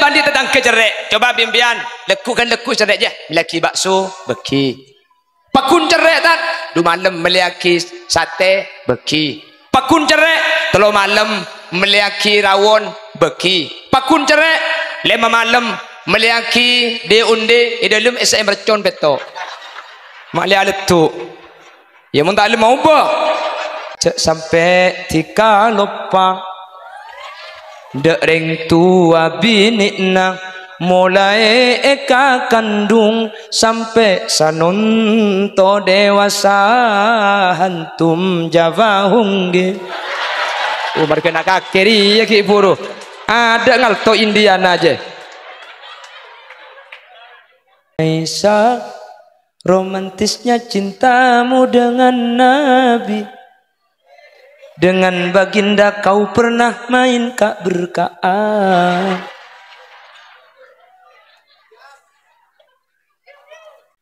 bandi tentang kecerek. Coba bimbian, lekukan leku cerek je. Melaki bakso, beki. Pakun cerek tak? 2 malam melaki sate, beki. Pakun cerek, 3 malam melaki rawon, beki. Pakun cerek, 5 malam melaki de unde, dalam SM mercon beto. Mak lihat letu. Ya mun tak mau apa? Cek sampai 3 lupa. Dek ring tua bini nang mulai eka kandung sampai sanunto dewasa hantum Jawa hungge. Umar kena kakeri ya ki buru. Ada ngalto Indian aja. Aisyah, romantisnya cintamu dengan Nabi. Dengan baginda kau pernah main kak berkaan.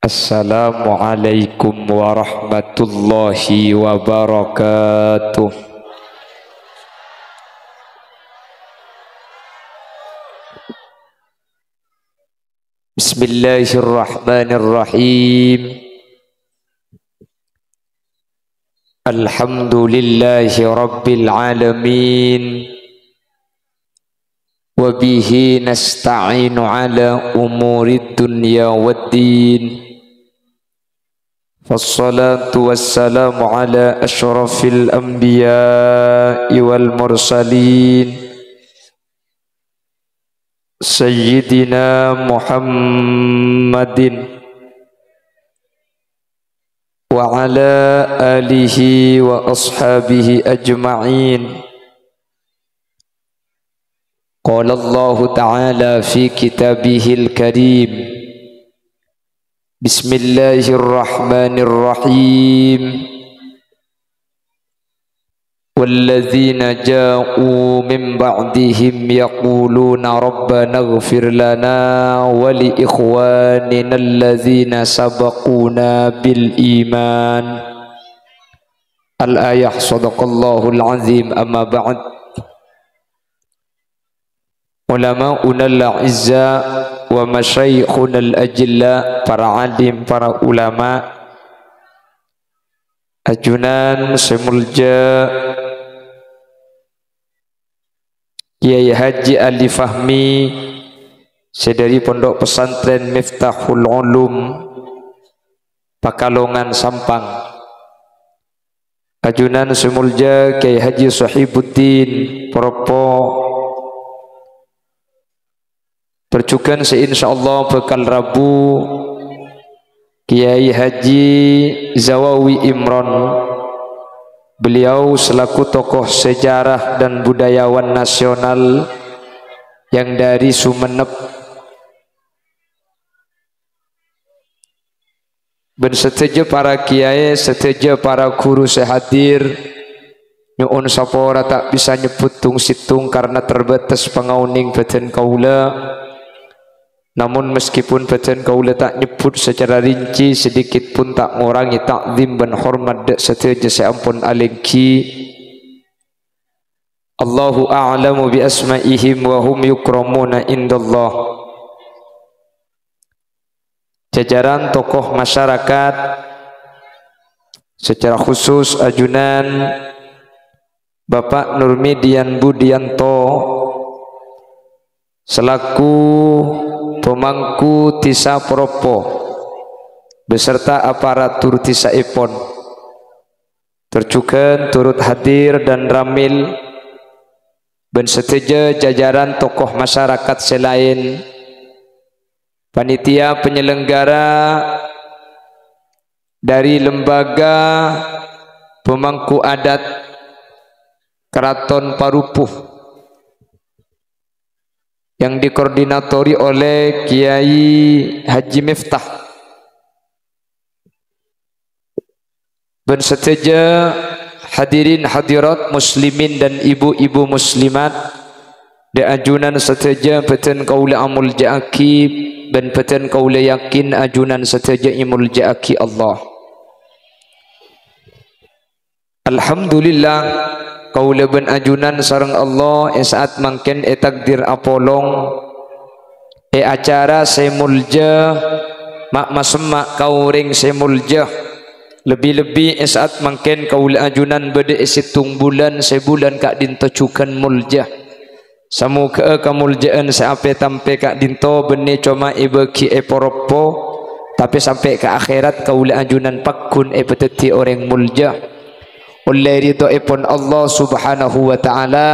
Assalamualaikum warahmatullahi wabarakatuh. Bismillahirrahmanirrahim. Alhamdulillahi rabbil alamin. Wa bihi nasta'inu ala umurid dunya waddin. Wassalatu wassalamu ala ashrafil anbiya'i wal mursalin. Sayyidina Muhammadin wa ala alihi wa ashabihi ajma'in. Qala Allah ta'ala fi kitabihil karim. Bismillahirrahmanirrahim. والذين جاءوا من بعدهم يقولون ربنا اغفر لنا ولإخواننا الذين سبقونا بالإيمان. الآية. صدق الله العظيم. أما بعد. علماؤنا الأعزاء ومشايخنا الأجلاء, para alim, para ulama, ajunan semulja Kiai Haji Ali Fahmi sedari Pondok Pesantren Miftahul Ulum Pakalongan Sampang, ajunan semulja Kiai Haji Sohibuddin Propo, percukan seinsyaallah bekal Rabu Kiai Haji Zawawi Imron. Beliau selaku tokoh sejarah dan budayawan nasional yang dari Sumeneb. Ben seteja para kiai, seteja para guru sehadir. Nyuun sapora tak bisa nyebut tung situng karena terbatas pengauning badan kaula. Namun meskipun badan kaula tak nyebut secara rinci, sedikit pun tak mengurangi takzim dan hormat dak seteja seampun alengki. Allahu a'lamu bi asma'ihim wa hum yukramuna indallah. Jajaran tokoh masyarakat, secara khusus ajunan Bapak Nurmidian Budianto selaku pemangku Tisa Propo beserta aparatur Tisa Ipon, tercukan turut hadir dan ramil dan seteja jajaran tokoh masyarakat selain panitia penyelenggara dari lembaga pemangku adat Keraton Parupuh yang dikoordinatori oleh Kiai Haji Miftah, dan seteja hadirin hadirat muslimin dan ibu-ibu muslimat, dan ajunan seteja peten kaula amul ja'aki dan peten kaula yakin ajunan seteja imul ja'aki Allah. Alhamdulillah kaula ben ajunan sareng Allah saat mangken takdir apolong acara semulja mak masemak kau ring semulja lebih-lebih saat mungkin kau ajunan bede situng bulan sebulan kak dinto cukan mulja samu ke kamuljaan sampai tampe kak dinto bene cuma ibeki poropo tapi sampai ke akhirat kau ajunan pakun peteti orang mulja oleh ridho ipun Allah subhanahu wa ta'ala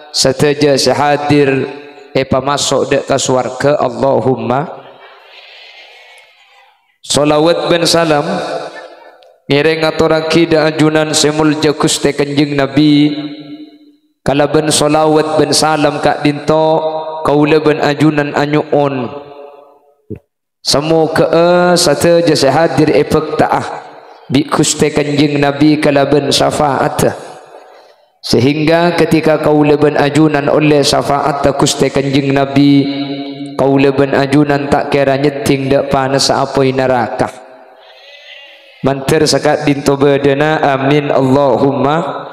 setaja sehadir masuk dek ke surga. Allahumma salawat ben salam ngiring aturaki da ajunan semulja Gusti Kanjeng Nabi kalaban salawat ben salam kak dinto kaula ben ajunan anyuun semoga sataja sehadir epek taah bi Gusti Kanjeng Nabi kalaban syafaat sehingga ketika kaula ben ajunan oleh syafaat Gusti Kanjeng Nabi kaula ben ajunan tak kira nyeting dak panas apoi neraka mantir sakat dinto bedena amin Allahumma.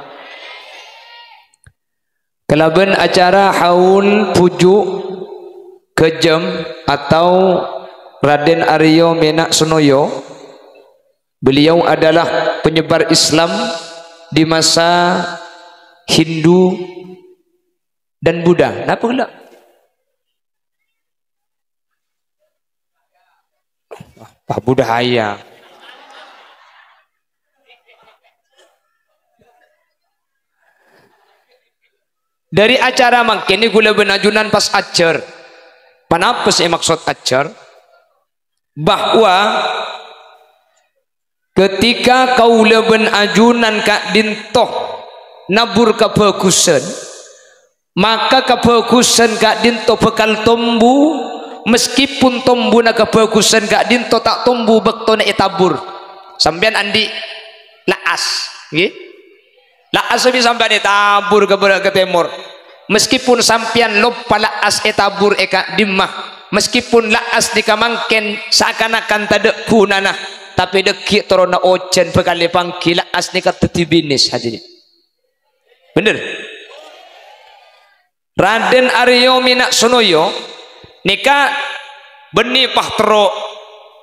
Kalaban acara haul pujuk kejem atau Raden Aryo Menak Sunoyo, beliau adalah penyebar Islam di masa Hindu dan Buddha. Kenapa enggak? Pak budaya. Dari acara makin ini gula benajunan pas ajar. Kenapa sih maksud ajar? Bahwa ketika kaula ben ajunan kak dintoh nabur kebagusan, maka kebagusan kak dintoh bakal tumbuh meskipun tumbuh na kebagusan kak dintoh tak tumbuh bektone etabur. Sampean andi laas, gitu. Laas bisa sampai tabur ke timur meskipun sampian lupa laas etabur eka dimah meskipun laas dikamangken seakan-akan tak ada gunana tapi deki torona ojen bekali pangki laas ni kata tibinis hadirin bener. Raden Aryo Menak Sunoyo nika benih pahtero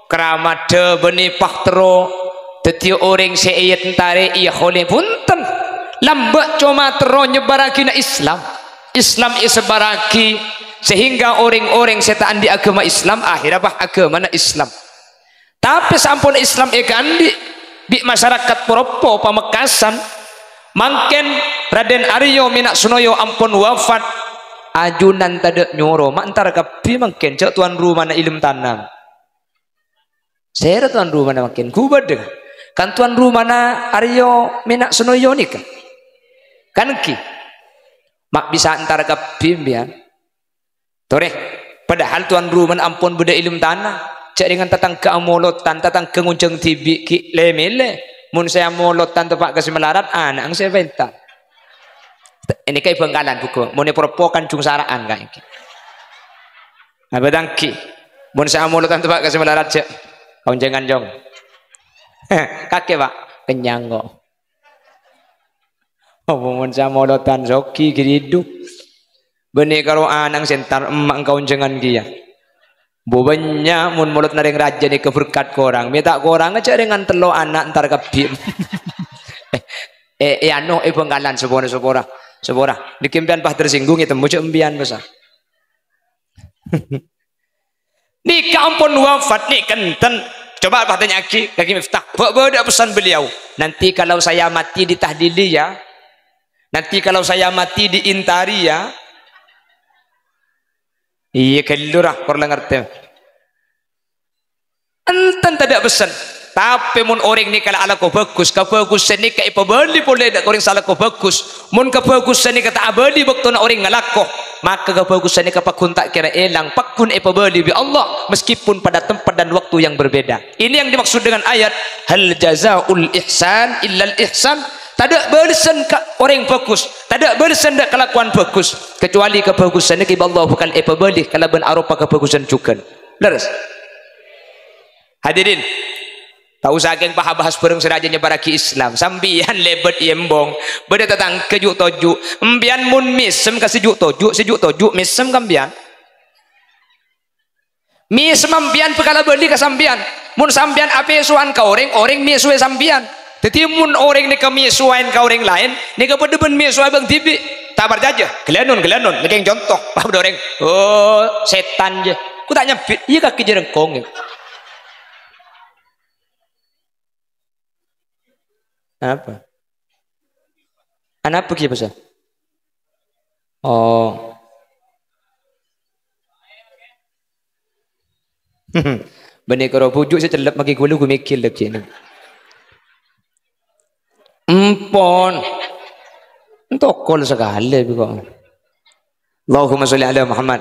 keramade benih pahtero tetiak orang seayat tare iya oleh punten lambat cuma terus nyebaraki na Islam sebaraki sehingga orang-orang setaan di agama Islam akhirnya bah agama na Islam tapi sampun Islam ikan di masyarakat Poropo Pamekasan mangken Raden Aryo Menak Sunoyo ampun wafat ajunan tada nyoro mantar kapi mangken cak tuan rumah na ilmu tanam saya tuan rumah na mangken kubad kan tuan rumah na Aryo Menak Sunoyo ni kan ki mak bisa antara kepimpian toreh padahal tuan rumah ampun beda ilmu tanah cak dengan tetangga amolotan tetangga ngunceng tibi ki lemele mun saya molotan tepak kasih melarat anak ang saya benta ini kayak Bengkalan buku mun propokan cung saraan kayak ki abadang ki mun saya molotan tepak kasih melarat cak kau jangan jong kakek pak kenyang kok mun sa molotan soki hidup benih karo anang sentar emak kau jangan dia bobanya mun mulut naring raja ni keberkat korang minta korang aja dengan telo anak ntar kebim anu Bengkalan sepora dikimpian pah tersinggung itu muncul embian besar ni kampun wafat ni kenten coba apa tanya kaki Miftah ada pesan beliau nanti kalau saya mati di tahdili ya nanti kalau saya mati di intari ya iya kelurah korang ngerti enten tidak pesan tapi mun orang ni kalau ala ko bagus kebagusan ni kai pabali boleh dak orang salah ko bagus mun kebagusan ni kata abadi waktu na orang ngalako maka kebagusan ni kapakun tak kira elang pakun pabali bi Allah meskipun pada tempat dan waktu yang berbeda. Ini yang dimaksud dengan ayat hal jazaul ihsan illa al ihsan. Tak ada balasan orang bagus, tak ada balasan dak kelakuan bagus kecuali kebagusan ni Allah bukan pabali kalau ben arupa kebagusan juga. Leres. Hadirin tak usah geng bahas bareng seraja nyebaraki Islam sambian lebet yembong beda tentang kejuk tojuk embian mun misem ka sejuk tojuk misem kambian Mi semampian pekala beli ke sampian. Mun sampian ape suan ka orang mi suwe sampian. Jadi mun orang ni kami suain ka orang lain, ni ka pedeben mi suai bang tibi. Tabar aja, gelanun, nekeng contoh. Paham orang. Oh, setan je. Ku tak nyempit, iya kaki jerengkong. Apa? Anak pergi pasal? Oh. Benih kalau pujuk saya celap maki gulu gue mikir lagi ni. Empon. Tokol sekali kok. Allahumma sholli ala Muhammad.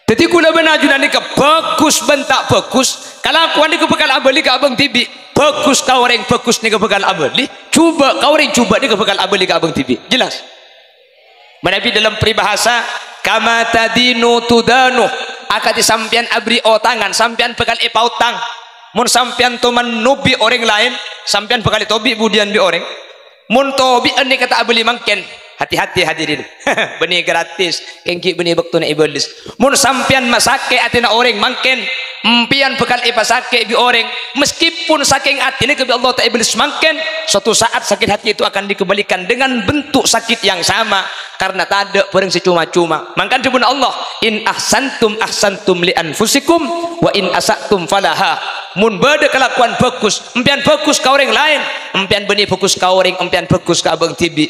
Jadi kula benajuna ni ke bagus bentak bagus. Kalau aku ni ke bekal abali ke abang tibi. Bagus kau orang bagus ni ke bekal abali. Cuba kau orang cuba ni ke bekal abali ke abang tibi. Jelas. Menabi dalam peribahasa kama tadinu tudanu. Akati sampian abri otangan sampian bekal ipautang. Mun sampian tu menubi orang lain sampian bekal tobi budian bi orang. Mun tobi ani kata abli mangken hati-hati hadirin. Benih gratis kengki benih bektuna iblis. Mun sampian masake atina orang mangken empian bekal ipasake bi orang meskipun saking atine ke Allah ta iblis mangken suatu saat sakit hati itu akan dikembalikan dengan bentuk sakit yang sama karena tak ada barang secuma-cuma. Mangkan dibun Allah in ahsantum li anfusikum wa in asatum falaha. Mun bade kelakuan bagus empian bagus ka orang lain empian benih bagus ka orang empian bagus ka abang tibi.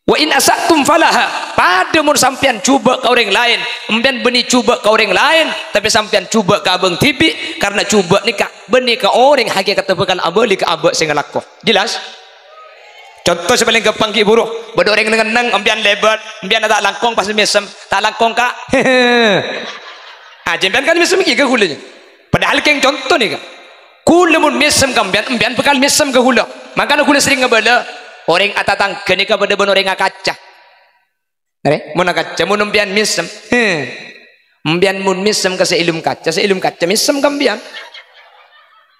Wa in asatum falaha. Pada mun sampian cuba ka orang lain empian benih cuba ka orang lain tapi sampian cuba ka abang tibi karena cuba ni ka benih ka orang hakikat bekal abali ka abak sing ngelako. Jelas? Contoh sepaling gampang ki buruh bade orang dengan nang empian lebat empian tak langkong pas mesem tak langkong ka. Ah jempian kan mesem ki ke kulanya. Padahal keng contoh ni ka. Kula mun mesem kampian empian bekal mesem ke kula. Makana kula sering ngebala orang atatang kene ka bade orang kaca. Nare mun kaca mun empian mesem. Empian mun mesem ka seilum kaca mesem kampian.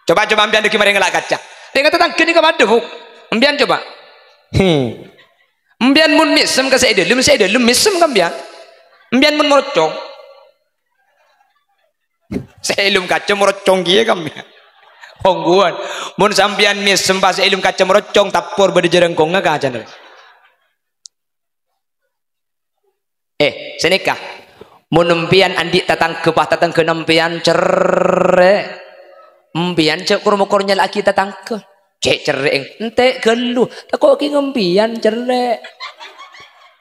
Coba empian deki mari ngelak kaca. Tengah tatang kene ka bade bu. Empian coba. Empian mun mesem ka seilum mesem kampian. Empian mun morocong. Seilum kaca morocong kieu kampian. Ongguan mun sampian mesem pas ilmu kaca merocong tapur bade jerengkong ka acan. Senikah mun empian andi tatang ke nempian cerre. Empian cek kurmukor laki tatang ke. Cek cereng ente geluh takok ki ngempian cerre.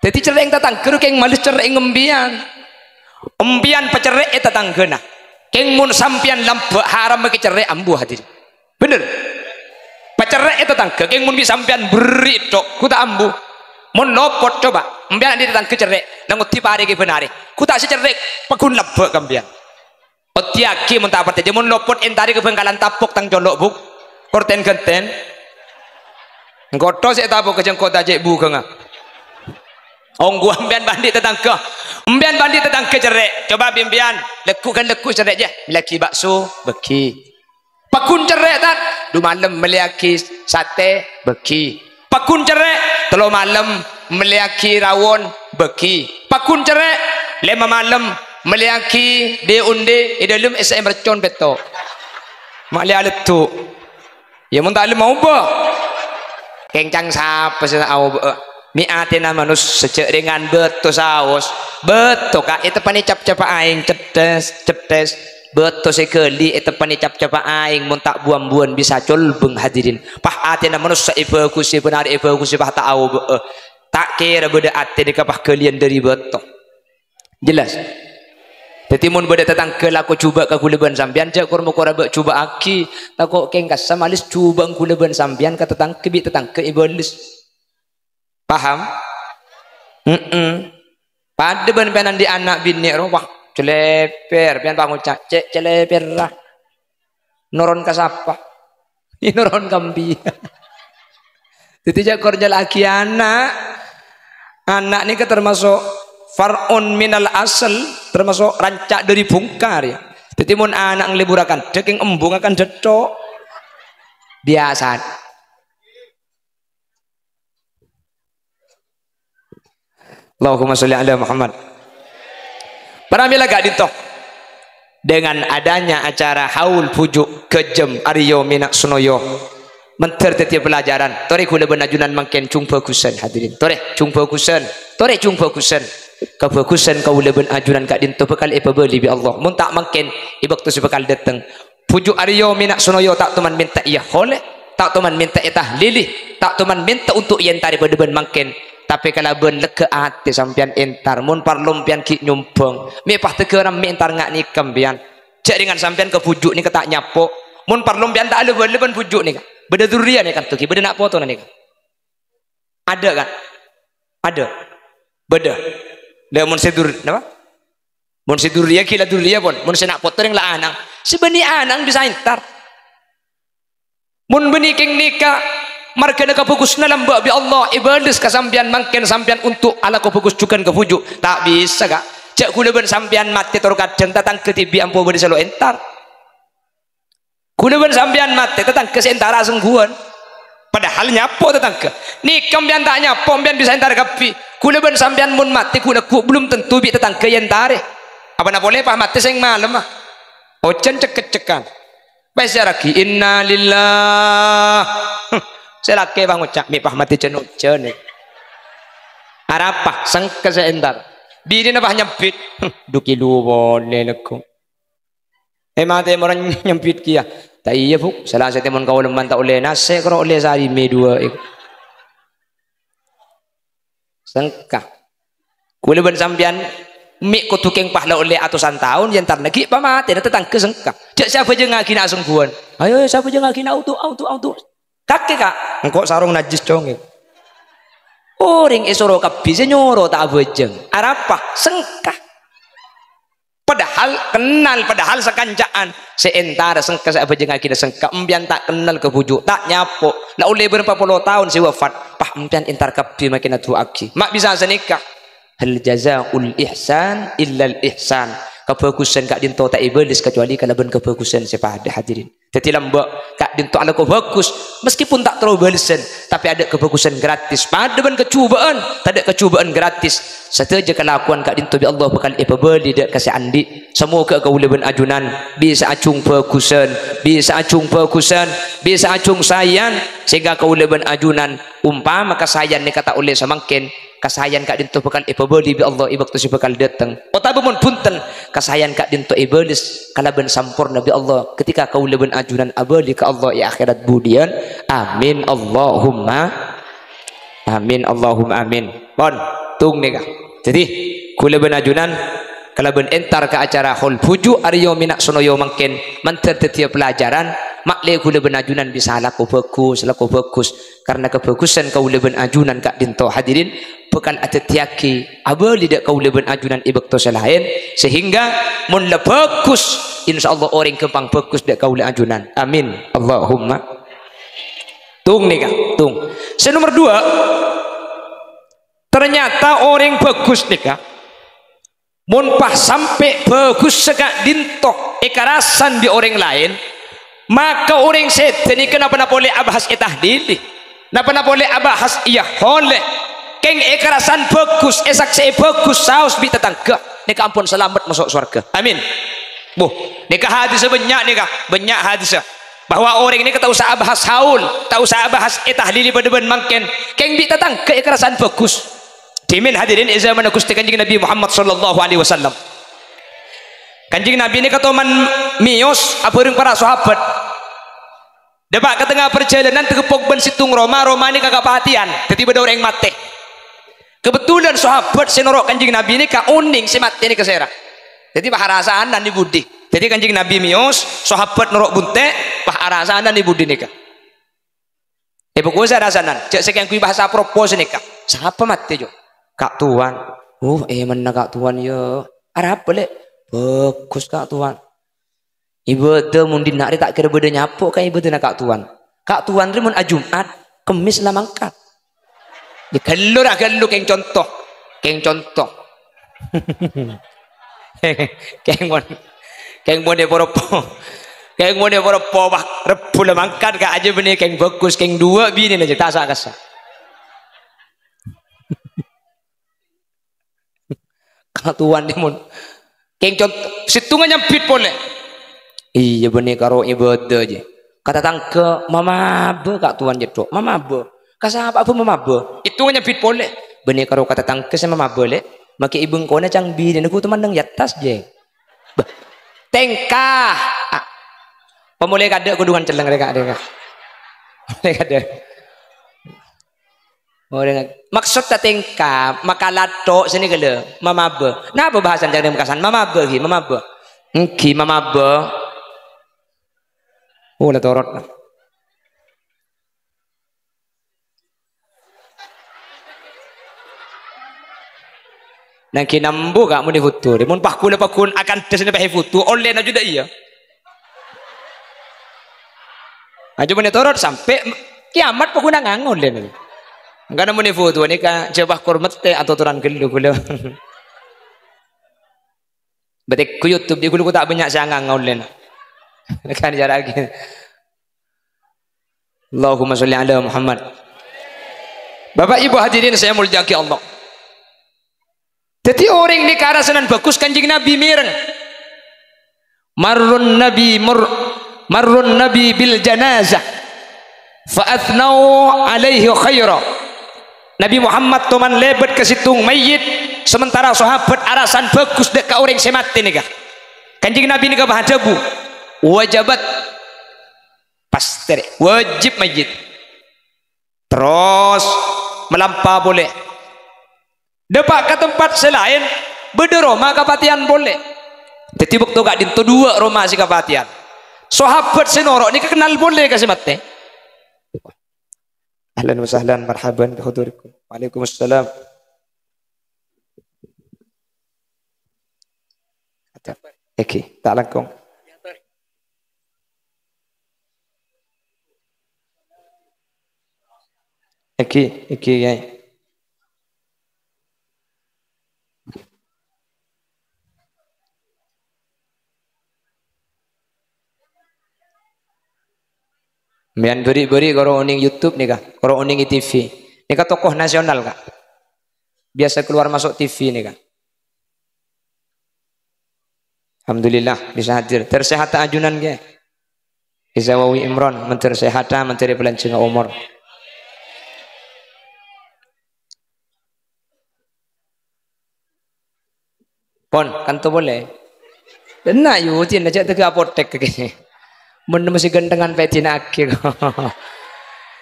Dadi cereng tatang ke keng malih cereng ngempian. Empian pecerek tatang keuna. Keng mun sampian lambe haram ke cerek ambu hadirin. Bener. Pacerek itu tangke keng mun bisa sampian beri tok ku tak ambu. Mun lopot coba. Empian andi tangke cerek nang uti pare ke benare. Ku tak secerek pegun lebe kampian. Otiaki mun tak aparte mun lopot entari ke bengkalan tapuk tang jolok buk. Korten genten. Nggoto sik tapuk ke jengkot ajek bu kenga. Onggu empian bandit tetangga. Empian bandit tetangga cerek. Coba bimpian lekukan leku cerek je. Laki bakso beki. Pakun cerek tak? Du malam meliaki sate beki. Pakun cerek telo malam meliaki rawon beki. Pakun cerek 5 malam meliaki de unde dalam SM mercon beto. Mak lihat letu. Ya mun tak mau ba. Kencang sapa sing au mi atina manus secek dengan beto saos. Beto ka itu pani cap-cap aing cedes. Betul sekali itu pani cap-cap aing mun tak buam-buan bisa colbeng hadirin. Pah atina manusia ibu kusi benar ibu kusi pah tak au tak kira beda ati dekapah kalian dari betul. Jelas. Jadi mun beda tentang kelaku cuba ka kuleban sampian cak kurma korabak cuba aki takok kengkas samalis cuba kuleban sampian ka tetang kebi tetang ke iblis. Paham? Pada ben-benan di anak bini wah celeper pian bangun cek celeper lah noron kasapa ini noron kambi jadi jakor laki anak ini termasuk far'un minal asal termasuk rancak dari bungkar ya jadi mun anak ngeliburakan deking embung akan jedok biasa. Allahumma sholli ala Muhammad. Paramila gak dito. dengan adanya acara haul pujuk kejem Aryo Minak Sunoyo menter tetiap pelajaran tore kula benajunan makin jumpa kusen hadirin tore jumpa kusen kebagusan kau leben ajunan kak dinto bekal ipabeli bi Allah mun tak makin ibak tu sebekal datang pujuk Aryo Minak Sunoyo tak teman minta ia oleh tak teman minta ia tahlili tak teman minta untuk ia entar pada ben makin tapi kalau ben leke hati sampian entar mun parlum pian ki nyumpeng mi pah tegeram mi entar ngak ni kambian cek dengan sampian ke pujuk ni ketak nyapo mun parlum pian tak ada ben pujuk ni kan beda duria ni kan tu ki beda nak foto ni kan ada kan ada beda le mun sedur napa mun seduria ki la duria pun mun senak foto yang la anang sebeni anang bisa entar mun beni king nikah marga nak fokus na lamba bi Allah ibadah kasampian mangken sampian untuk ala ko fokus cukan ke pujuk tak bisa kak cak kula ben sampian mati tor kadang tatang ke tibi ampo beri selo entar kula ben sampian mati tatang ke sentara sengguan padahal nyapo tatang ke ni kambian tak nyapo kambian bisa entar kapi kula ben sampian mun mati kula ku belum tentu bi tatang ke entare apa na boleh pah mati sing malam ah ojen ceket-cekan bae lagi inna lillah saya laki bang ucap mi pah mati cenuk cene arapah sangka seentar bini napah nyempit duki lu boleh leku mati orang nyempit kia tak iya buk salah saya teman kau leman tak oleh nasi kalau oleh sehari me dua sangka kule ben sampian mi ko tukeng pahla oleh atusan tahun yang tar lagi pa mati datang ke sangka cek siapa je ngaki nak sengguan ayo siapa je ngaki nak auto kakek kak engkau sarung najis congeng orang esoro kapi senyoro tak bejeng arapah sengkah padahal kenal padahal sekancaan seentara sengkah saya bejeng akhirnya sengkah empian tak kenal ke bujuk tak nyapo lah oleh berapa puluh tahun si wafat pah empian entar kapi makin atu aki mak bisa senikah hal jazaul ihsan illal ihsan kebagusan kak dinto tak iblis kecuali kalau ben kebagusan siapa ada hadirin jadi lambak kak dinto ala kau bagus meskipun tak terlalu balasan tapi ada kebagusan gratis pada ben kecubaan tak ada kecubaan gratis saja kelakuan kak dinto bi Allah bakal ipabeli dak kasih andi semoga kau leben ajunan bisa acung bagusan bisa acung bagusan bisa acung sayan sehingga kau leben ajunan umpama kasayan ni kata oleh samangken kasayan kak dinto bakal ipabeli bi Allah ibak tu si bakal datang otabamun punten kasayan kak dinto iblis kala ben sampurna bi Allah ketika kau leben ajunan abadi ke Allah ya akhirat budian amin Allahumma amin pon tung nika jadi kula ben ajunan kala ben entar ke acara hol puju Aryo Minak Sunoyo mangken manter tiap pelajaran makle kula ben ajunan bisa laku bagus karena kebagusan kau leben ajunan kak dinto hadirin bukan ada tiaki abali dak kau leben ajunan ibak to lain sehingga mun la bagus insyaallah orang kempang bagus dak kau le ajunan amin Allahumma tung nih kak tung nomor 2 ternyata orang bagus nih kak mun pas sampai bagus sekak dinto ekarasan di orang lain maka orang setan ini kenapa boleh abahas tahlili napa boleh abahas iya oleh keng ekarasan bagus saksi bagus saus bi tetangga nika ampun selamat masuk surga amin buh nika hadis banyak hadis bahwa orang ini tak usah bahas haul tak usah bahas tahlili pada ben mangken keng bi tetangga ekarasan bagus dimin hadirin zaman Gusti Kanjeng Nabi Muhammad sallallahu alaihi wasallam Kanjeng Nabi ini katoman mios abareng para sahabat dapat ke tengah perjalanan tegepok ben situng Roma ini kagak perhatian tiba-tiba ada orang mati kebetulan sahabat senorok Kanjeng Nabi ini ka uning si mati ini kesera jadi paharasaan dan dibudi jadi Kanjeng Nabi mios sahabat norok bunte paharasaan dan dibudi nikah pokoknya rasanan cek sekian kui bahasa propos nikah siapa mati jo kak tuan mana kak tuan ya Arab boleh bagus kak tuan ibu tu mungkin nak tak kira beda nyapuk kan ibu tu nak kak tuan tu mun Jumat kemis lah mangkat di kelur keng contoh keng mon dia poropo bah repu lah mangkat kak aja benih keng bagus keng 2 bini aja tak asa kak tuan dia mun Keng contoh situngan nyampit boleh. Iya benih karo ibadah aja. Kata tangke mama be kak tuan jedok. Mama be. Kasapa apa mama be. Itu nyampit boleh. Benih karo kata tangke sama mama boleh. Maki ibung kona cangbi dan aku teman nang yatas je. Tengkah. Pemulai kada kudungan celeng mereka ada. Mereka ada. Maksud tak tengkah makalato sini gele mama be. Napa bahasan jangan makasan mama be hi mama be. Engki mama be. Oh la torot. Nang kinambu gak mau difoto. Mun pakun akan tesne pakai foto online aja dah iya. Aja mun torot sampai kiamat pakun nang online. Enggak nemu nih foto ini kan coba kurmat teh atau turan gelu gulu. Berarti ku YouTube di gulu ku tak banyak sangang online. Kan jarak lagi. Allahumma sholli ala Muhammad. Bapak Ibu hadirin saya muliakan Allah. Jadi orang ni karasanan bagus kanjeng Nabi mireng. Marrun Nabi bil janazah fa athnau alaihi khaira. Nabi Muhammad toman lebet ke situng mayit sementara sahabat arasan bagus dek ka orang semati nih kah. Kanjeng Nabi nih kah bahadabu wajibat pasti wajib mayit terus melampau boleh. Depak ke tempat selain beda Roma kapatian boleh. Jadi waktu gak dinto dua Roma si kapatian. Sahabat senorok ni kenal boleh kasih mati. Ahlan wa sahlan marhaban bihudurikum. Waalaikumsalam. Oke, tak langkong. Oke, ya. Mian beri karo oning YouTube nih kah, karo oning TV. Nih kah tokoh nasional kah. Biasa keluar masuk TV nih kah. Alhamdulillah bisa hadir. Tersehat ajunan ke. Izawawi Imron, Menteri Kesehatan, Menteri Pelancongan Umur. Pon, kan tu boleh. Dan nak yutin aja tu ke apotek ke. Mun mesti gendengan petina akhir.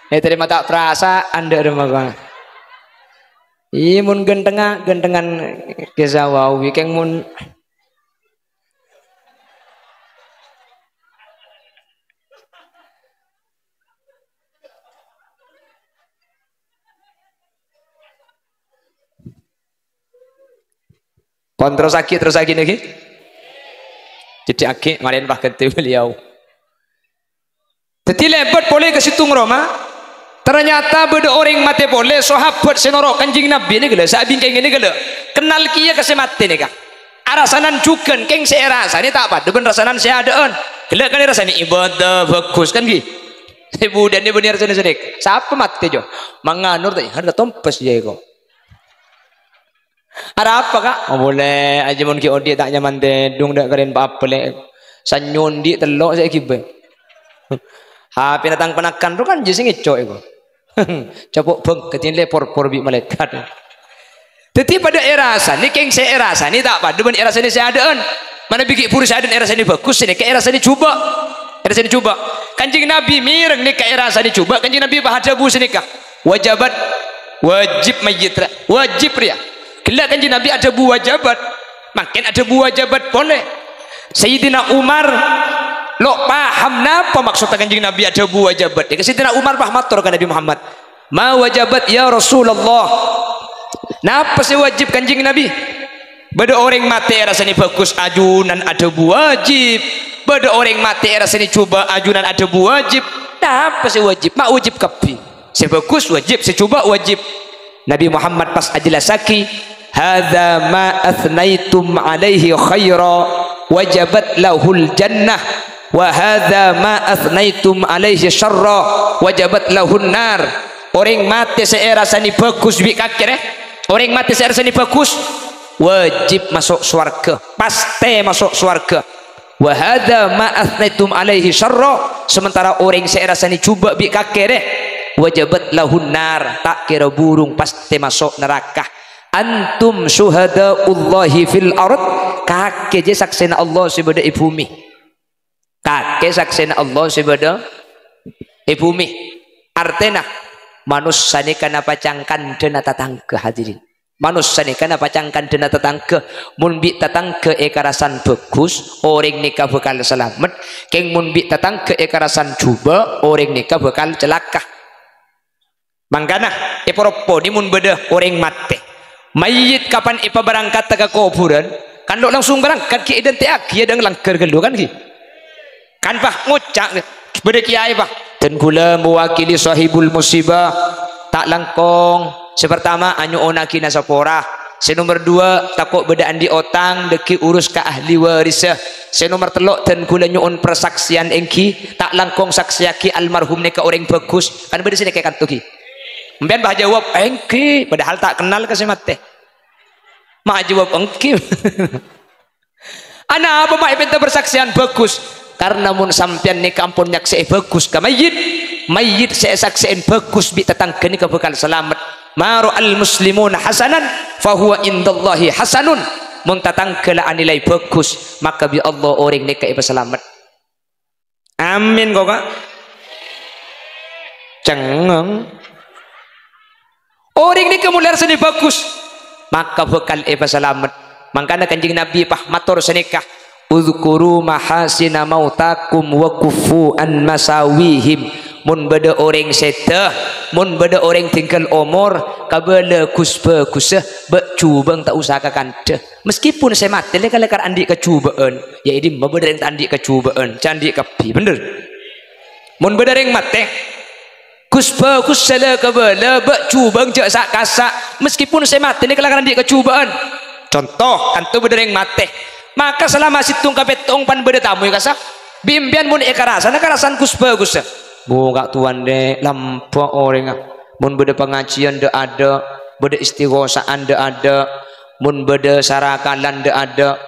Terima tak terasa anda rumah bang. Mun gendengan kezawawi keng mun kon terus lagi lagi. Jadi akhir kemarin bahkan beliau. Jadi lebat boleh ke situng Roma. Ternyata beda orang mati boleh sahabat senorok kanjeng Nabi ni gila. Saabing keng ini gila. Kenal kia kasih mati ni kah. Arasanan juga keng saya rasani tak apa. Depan rasanan saya adaan. Gila kan rasani ibadah bagus kan gini. Ibu dan ibu ni rasani sedek. Siapa mati jo? Manganur tadi. Ada tompes je ko. Ada apa kak? Oh boleh. Aja mun ki odi tak nyaman tedung dak keren apa le. Sanyon di telok saya kibe. HP datang penakan tu kan jadi ngecok itu. Capok beng ketin lepor bi malaikat. Tetapi pada era sani keng saya era sani tak pada ben era sani saya adaan. Mana bikin purus ada era sani bagus ni ke era sani coba. Era sani coba. Kanjeng Nabi mireng ni ke era sani coba. Kanjeng Nabi bahadabu sini kah. Wajibat wajib mayit wajib dia. Kelak kanjeng Nabi ada bu wajibat. Makin ada bu wajibat boleh. Sayyidina Umar lo paham napa maksud kanjeng Nabi ada bu wajibat. Sayyidina Umar paham matur kan Nabi Muhammad. Ma wajibat ya Rasulullah. Napa sih wajib kanjeng Nabi? Bada orang mati rasanya bagus ajunan ada bu wajib. Bada orang mati rasanya coba ajunan ada bu wajib. Napa sih wajib? Mak wajib kapi. Si bagus wajib, si coba wajib. Nabi Muhammad pas ajelasaki, hadza ma athnaitum alaihi khaira wajabat lahul jannah wa hadza ma athnaitum alaihi syarra wajabat lahun nar. Orang mati saya rasanya bagus bi kakek orang mati saya rasanya bagus wajib masuk surga, pasti masuk surga. Wa hadza ma athnaitum alaihi syarra, sementara orang saya rasani cuba bi kakek deh, wajabat lahun nar, tak kira burung pasti masuk neraka. Antum syuhadaullahi fil ard, kakek je saksina Allah sebeda di bumi, kakek saksina Allah sebeda di bumi. Artinya manusia ni kana pacangkan dena tatangga hadirin, manusia ni kana pacangkan dena tatangga, mun bi tatangga ekarasan bagus orang nikah bakal selamat, keng mun bi tatangga ekarasan cuba orang nikah bakal celaka. Mangkana eporopo ni mun beda orang mati mayit kapan ipa berangkat ke kuburan kan lo langsung berangkat ki identiak kia dengan langker gelu kan ki kan pak ngocak beda kiai pak dan gula mewakili sahibul musibah tak langkong. Sepertama anyu ona kina sapora, senomor dua takut bedaan di otang deki urus ke ahli warisah, senomor telok dan gula nyuun persaksian engki tak langkong saksiaki almarhum neka orang bagus kan beda sini kayak kantuki mbian bah jawab engki padahal tak kenal ke semate mak jawab engki ana apa mak minta persaksian bagus karena mun sampean ni kampun nyaksi bagus ka mayit saya saksiin bagus bi tetangga ni bakal selamat. Maru al muslimun hasanan fahuwa indallahi hasanun, mun tetangga la nilai bagus maka bi Allah orang ni ka selamat. Amin kok kak cengeng orang ni kemuliaan seni bagus maka bakal selamat. Makanya kanjeng Nabi pah matur senikah uzkuru mahasina mautakum wa kufu an masawihim, mun beda orang sedah mun beda orang tinggal umur kabela kusba kusah becubang tak usah kakanda meskipun saya mati lekar andi kecubaan ya ini beda yang andi kecubaan candi kapi bener mun beda yang mati kusba kusala kabela becubang jak sak kasak meskipun saya mati lekar andi kecubaan contoh kan tu beda yang mati maka selama situng kapetong pan beda tamu ya kasah bimbian mun ekarasan kusba kusah buka tuan dek lampu orang mun beda pengajian de ada beda istighosaan de ada mun beda sarakalan de ada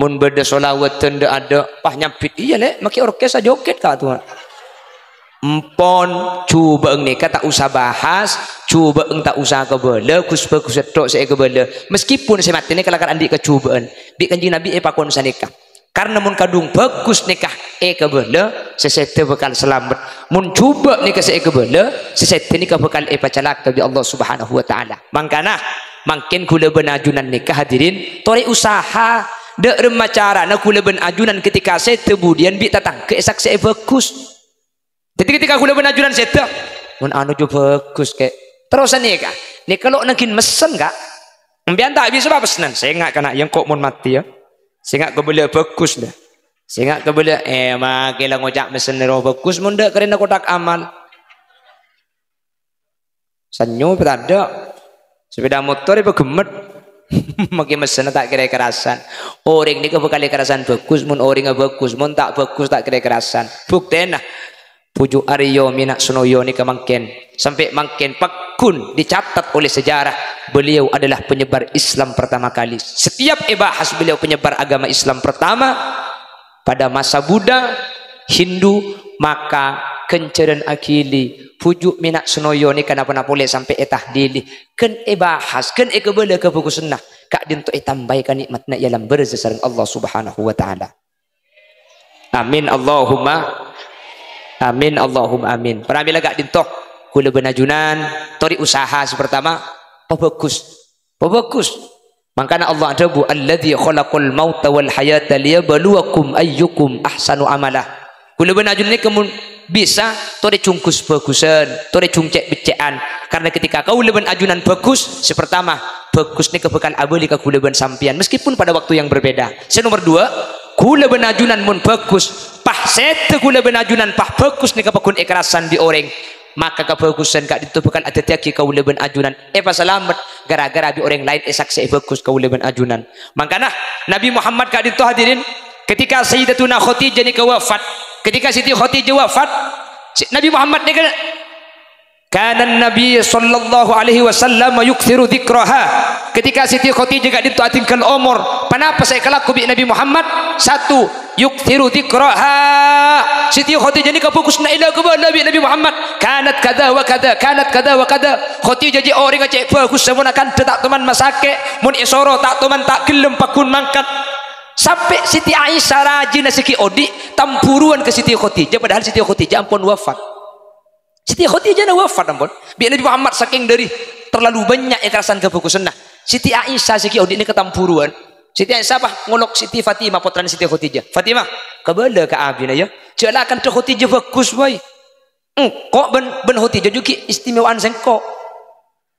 mun beda solawatan de ada pah nyapit iya lek maki orkes joget kak tuan empon cuba eng ni tak usah bahas cuba eng tak usah kebela kusba kusetok saya kebela meskipun saya mati ni kalau kan andi kecubaan di kanjeng Nabi pakon sanikah karena mun kadung bagus nikah kebela sesete bakal selamat mun cuba nikah kebela sesete nikah bakal pacalaka bi Allah Subhanahu wa taala. Mangkana makin kula benajunan nikah hadirin tori usaha de remacara na kula benajunan ketika sete kemudian bi tatang ke saksi bagus. Jadi ketika kula benajunan sete mun anu jo bagus ke terusan nikah ni kalau nangkin mesen kak mbian tak bisa pesenan saya enggak kena yang kok mun mati ya saya enggak kebela bagus dah saya enggak kebela makilah ngocak mesen roh bagus munda karena kotak amal sanyo berada sepeda motor itu gemet makin mesen tak kira kerasan orang ni kebekal kerasan bagus mun orang bagus mun tak bagus tak kira kerasan bukti nah pujuk Aryo Minak Sunoyo ni kemangken sampai mangken pakun dicatat oleh sejarah beliau adalah penyebar Islam pertama kali. Setiap bahas beliau penyebar agama Islam pertama pada masa Buddha Hindu maka kenceran akili pujuk Minak Sunoyo ni kenapa boleh sampai etah dili ken bahas ken kebela ke buku sunnah kak dinto tambahkan nikmatnya dalam berzasarang Allah Subhanahu wa taala. Amin Allahumma amin Allahumma amin. Pernah gak dintoh kula benajunan tori usaha pertama bagus makanya Allah adabu alladzi khalaqal mauta wal hayata liyabluwakum ayyukum ahsanu amala. Kula benajunan ni kemun bisa tori cungkus bagusan tori cungcek becean karena ketika kau leben ajunan bagus sepertama bagus ni kebekal abeli ka kula ben sampian meskipun pada waktu yang berbeda. Nomor dua kula benajunan mun bagus pah sete kula benajunan pah bagus ni kapakun ikrasan di orang maka kebagusan kak itu bukan ada tiaki kau leben ajunan pas selamat gara-gara bi orang lain saksi bagus kau leben ajunan. Makanya Nabi Muhammad kak itu hadirin ketika Sayyidatuna Khadijah ni wafat ketika Siti Khadijah wafat Nabi Muhammad ni kan Kana Nabi sallallahu alaihi wasallam yukthiru dzikraha. Ketika Siti Khadijah gak dituatingkan umur, kenapa saya kelaku bi Nabi Muhammad? Satu, yukthiru dzikraha. Siti Khadijah ni kefokus na ila kepada Nabi Muhammad. Kanat kada wa kada, kanat kada wa kada. Khadijah je orang ngecek fokus semua kan tak teman masake, mun isoro tak teman tak gelem pakun mangkat. Sampai Siti Aisyah rajin siki odi tampuruan ke Siti Khadijah, padahal Siti Khadijah ampun wafat. Siti Khadijah na wafat ampun. Bi Nabi Muhammad saking dari terlalu banyak ikhlasan kefokusan. Nah, Siti Aisyah siki odi ni ketampuruan. Siti Aisyah apa ngolok Siti Fatimah putra Siti Khadijah. Fatimah, kebala ka abina ya. Jelakan tu Khadijah fokus boy. Engkau ben Khadijah juga istimewaan sengkau.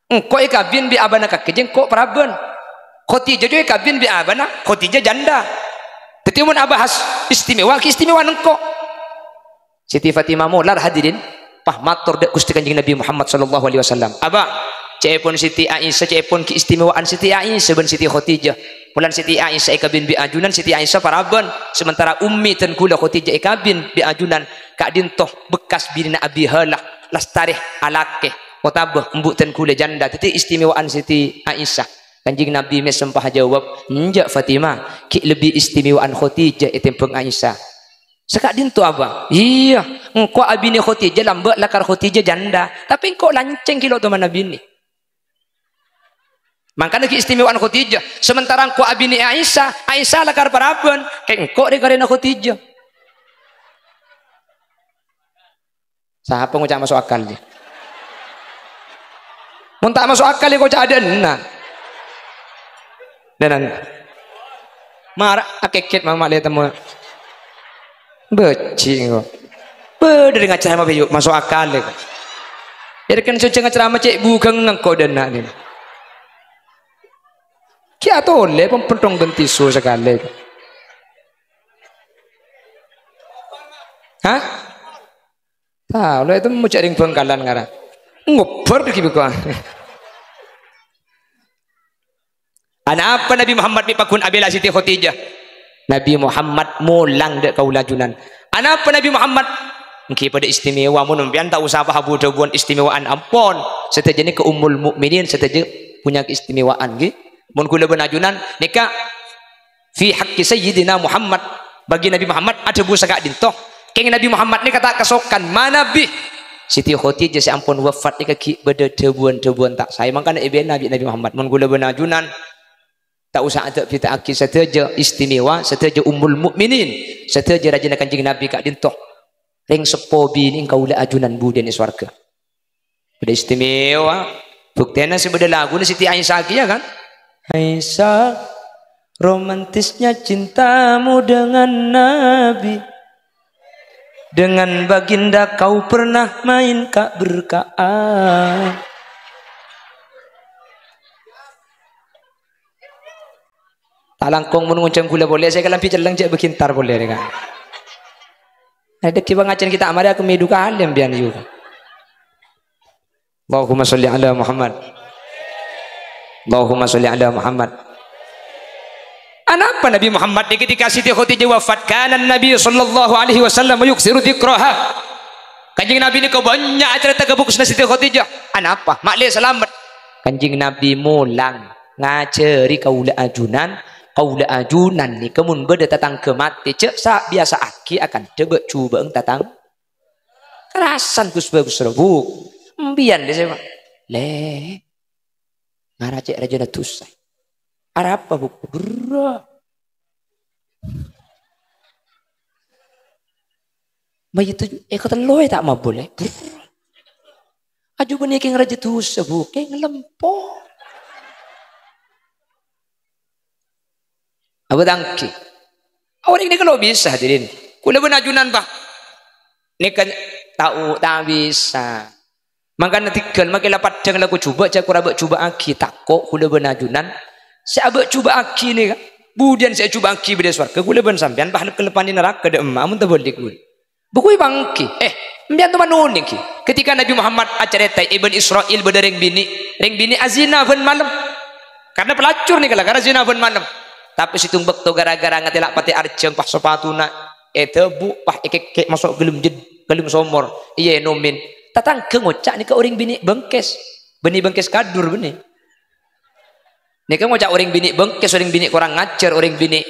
Engkau ikabin bi abana kak jengkau paraban. Khadijah juga ikabin bi abana, Khadijah janda. Tetapi mun abahas istimewa ki istimewaan engkau. Siti Fatimah molar hadirin. Pah matur dek Gusti Kanjeng Nabi Muhammad sallallahu alaihi wasallam. Aba cepon Siti Aisyah cepon keistimewaan Siti Aisyah ben Siti Khadijah. Mulan Siti Aisyah ikabin bi ajunan Siti Aisyah paraban, sementara ummi ten kula Khadijah ikabin bi ajunan kak dintoh bekas bina Abi Halah lastarih alake otabah embuk ten kula janda. Teti istimewaan Siti Aisyah. Kanjeng Nabi me sempah jawab, "Enjak Fatimah, ki lebih istimewaan Khadijah itempeng Aisyah." Sekak dintu apa? Iya, engkau abini Khadijah lambat lakar Khadijah janda, tapi engkau lanceng kilo teman Nabi ni. Makanya keistimewaan Khadijah. Sementara engkau abini Aisyah, Aisyah lakar paraban, kayak engkau di karena Khadijah. Siapa ngucap masuk akal dia? Mun tak masuk akal dia kau cak ada nah. Dan marah akeket mama lihat temu. Becing kok. Dari ngacara mah masuk akal deh. Jadi kan suci ngacara mah cek bukan ngengkau dan nak ni. Kia tole pempentong bentisu sekali. Hah? Tahu lah itu mau cari bengkalan ngara. Ngoper di kibukan. Anak apa Nabi Muhammad mipakun abila Siti Khadijah? Nabi Muhammad mulang dek kaulajunan. Anak apa Nabi Muhammad? Mungkin pada istimewa mun pian tak usah habu debuan istimewaan ampon. Seteja ni ke ummul mukminin seteja punya keistimewaan nggih. Mun kula benajunan nikah fi haqqi sayyidina Muhammad, bagi Nabi Muhammad ada busa gak dintoh. Keng Nabi Muhammad ni kata kesokan mana bih Siti Khadijah si ampun wafat ni kaki beda debuan tak saya makana ibu Nabi Muhammad mun kula benajunan tak usah ada fita akid seteja istimewa seteja ummul mukminin seteja rajin Kanjeng Nabi kak dintoh ring sepo bini kaula ajunan budan di swarga beda istimewa buktena sebeda lagu ni Siti Aisyah ya kan Aisyah romantisnya cintamu dengan Nabi dengan baginda kau pernah main kak berkaan. Talangkong menguncang gula boleh saya kalau pijar lang cek bekintar boleh kan ada kiba ngacan kita amari aku meduka alim bian juga. Allahumma sholli ala Muhammad, Allahumma sholli ala Muhammad. Anak apa Nabi Muhammad di ketika Siti Khadijah wafat kana Nabi sallallahu alaihi wasallam yuksiru dzikraha. Kanjeng Nabi ni banyak cerita kebukusna Siti Khadijah. Anak apa maklih selamat Kanjeng Nabi mulang ngajari kaula ajunan ni kemun beda tatang kemati cek sa biasa aki akan coba cuba tatang kerasan kus bagus rebuk mbian deh saya le ngaracek raja natus arab apa buku berah bayi tu kata loy tak mau boleh aju benih keng raja tus sebuk keng lempo Abu tangki. Orang ini kalau bisa hadirin. Kula benajunan bah. Ini kan tahu tak bisa. Maka nanti kan makin lapat jangan aku coba cak kurang coba aki takok kula benajunan. Saya abek coba aki ni kan. Budian saya coba aki beda swarga kula ben sampean bah kelepan di neraka de emak mun tebalik kula. Bukui bangki. Mbian tu manuni ki. Ketika Nabi Muhammad acarita Ibn Israil beda ring bini azina ben malam. Karena pelacur ni karena zina ben malam. Tapi situng bekto gara-gara ngatilak pati arjeng pas sepatuna tebu pah ekek masuk gelem somor iya nomin tatang ke ngocak ni ke orang bini bengkes. Beni bengkes kadur beni. Ni kan ngocak orang bini bengkes, orang bini kurang ngajar, orang bini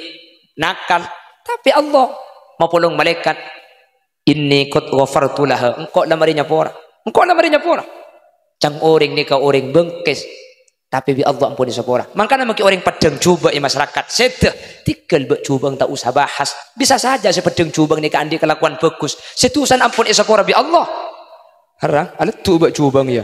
nakal. Tapi Allah mau polong malaikat. Inni qad ghafartu laha. Engkau lamarinya pora. Engkau lamarinya pora. Cang orang ni ke orang bengkes. Tapi bi Allah ampuni sepora. Makanya maki orang pedang coba di masyarakat. Sedah tikal bek cubang tak usah bahas. Bisa saja sepedang cubang ni andi kelakuan bagus. Setusan ampun sepora bi Allah. Harang, alat tu bek cubang ya.